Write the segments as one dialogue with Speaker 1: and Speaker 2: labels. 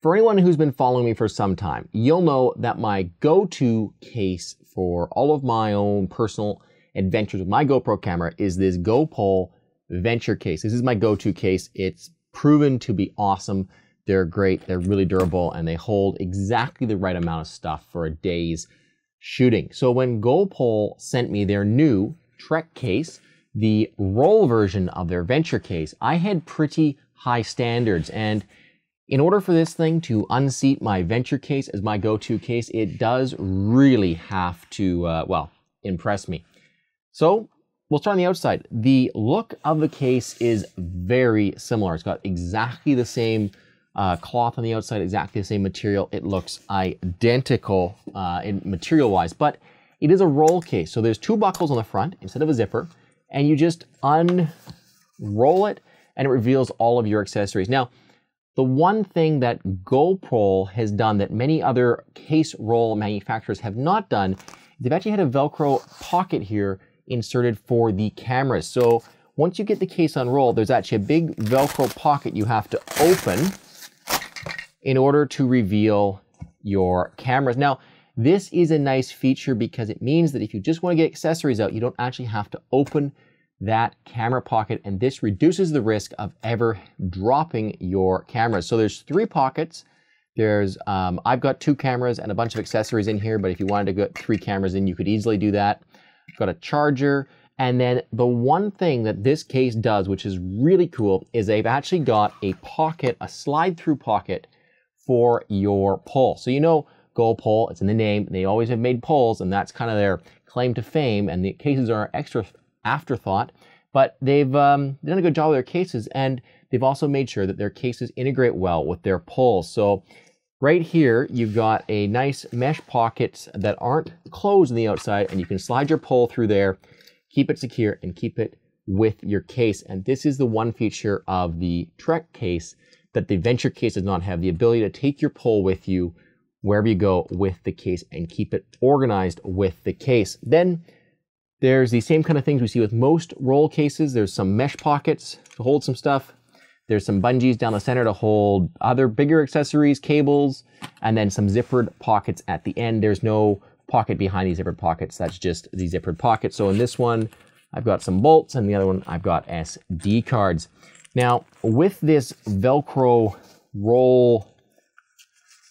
Speaker 1: For anyone who's been following me for some time, you'll know that my go-to case for all of my own personal adventures with my GoPro camera is this GoPole Venture case. This is my go-to case. It's proven to be awesome. They're great, they're really durable, and they hold exactly the right amount of stuff for a day's shooting. So when GoPole sent me their new Trek case, the Roll version of their Venture case, I had pretty high standards, and in order for this thing to unseat my Venture case as my go-to case, it does really have to, well, impress me. So we'll start on the outside. The look of the case is very similar. It's got exactly the same cloth on the outside, exactly the same material. It looks identical in material-wise, but it is a roll case. So there's two buckles on the front instead of a zipper, and you just unroll it, and it reveals all of your accessories. Now, the one thing that GoPro has done that many other case roll manufacturers have not done, they've actually had a Velcro pocket here inserted for the cameras. So once you get the case unrolled, there's actually a big Velcro pocket you have to open in order to reveal your cameras. Now, this is a nice feature because it means that if you just want to get accessories out, you don't actually have to open that camera pocket, and this reduces the risk of ever dropping your cameras. So there's three pockets. There's, I've got two cameras and a bunch of accessories in here, but if you wanted to get three cameras in, you could easily do that. I've got a charger, and then the one thing that this case does, which is really cool, is they've actually got a pocket, a slide-through pocket for your pole. So you know, GoPole, it's in the name, they always have made poles, and that's kind of their claim to fame, and the cases are extra afterthought, but they've done a good job with their cases, and they've also made sure that their cases integrate well with their poles. So right here, you've got a nice mesh pockets that aren't closed on the outside, and you can slide your pole through there, keep it secure, and keep it with your case. And this is the one feature of the Trek case that the Venture case does not have, the ability to take your pole with you wherever you go with the case and keep it organized with the case. Then there's the same kind of things we see with most roll cases. There's some mesh pockets to hold some stuff. There's some bungees down the center to hold other bigger accessories, cables, and then some zippered pockets at the end. There's no pocket behind these zippered pockets. That's just the zippered pocket. So in this one, I've got some bolts, and the other one, I've got SD cards. Now, with this Velcro roll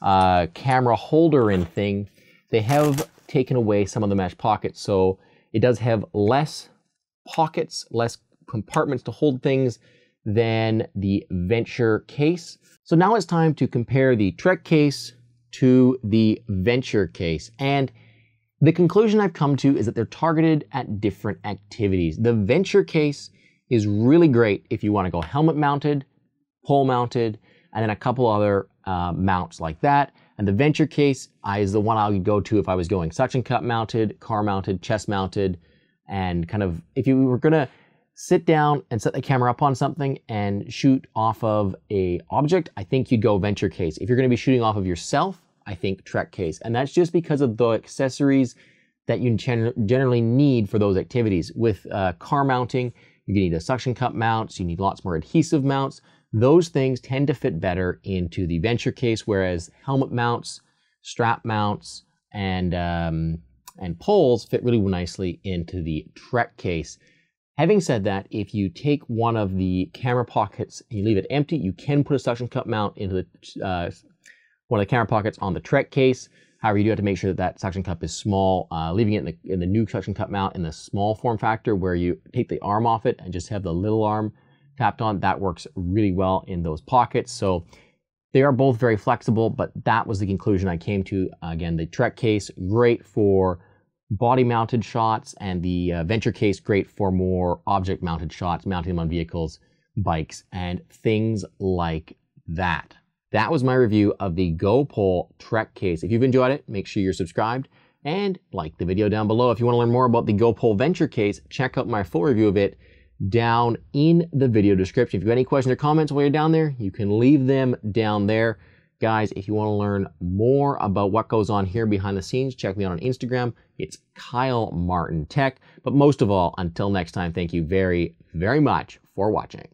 Speaker 1: camera holder and thing, they have taken away some of the mesh pockets. So it does have less pockets, less compartments to hold things than the Venture case. So now it's time to compare the Trek case to the Venture case. And the conclusion I've come to is that they're targeted at different activities. The Venture case is really great if you want to go helmet mounted, pole mounted, and then a couple other mounts like that. And the Venture case is the one I would go to if I was going suction cup mounted, car mounted, chest mounted, and kind of, if you were gonna sit down and set the camera up on something and shoot off of a object, I think you'd go Venture case. If you're gonna be shooting off of yourself, I think Trek case. And that's just because of the accessories that you generally need for those activities. With car mounting, you need a suction cup mounts, you need lots more adhesive mounts. Those things tend to fit better into the Venture case, whereas helmet mounts, strap mounts, and poles fit really nicely into the Trek case. Having said that, if you take one of the camera pockets and you leave it empty, you can put a suction cup mount into the one of the camera pockets on the Trek case. However, you do have to make sure that that suction cup is small, leaving it in the new suction cup mount in the small form factor where you take the arm off it and just have the little arm tapped on. That works really well in those pockets. So they are both very flexible, but that was the conclusion I came to. Again, the Trek case, great for body mounted shots, and the Venture case, great for more object mounted shots, mounting them on vehicles, bikes, and things like that. That was my review of the GoPole Trek case. If you've enjoyed it, make sure you're subscribed and like the video down below. If you want to learn more about the GoPole Venture case, check out my full review of it down in the video description. If you have any questions or comments while you're down there, you can leave them down there. Guys, if you want to learn more about what goes on here behind the scenes, check me out on Instagram. It's Kyle Martin Tech. But most of all, until next time, thank you very, very much for watching.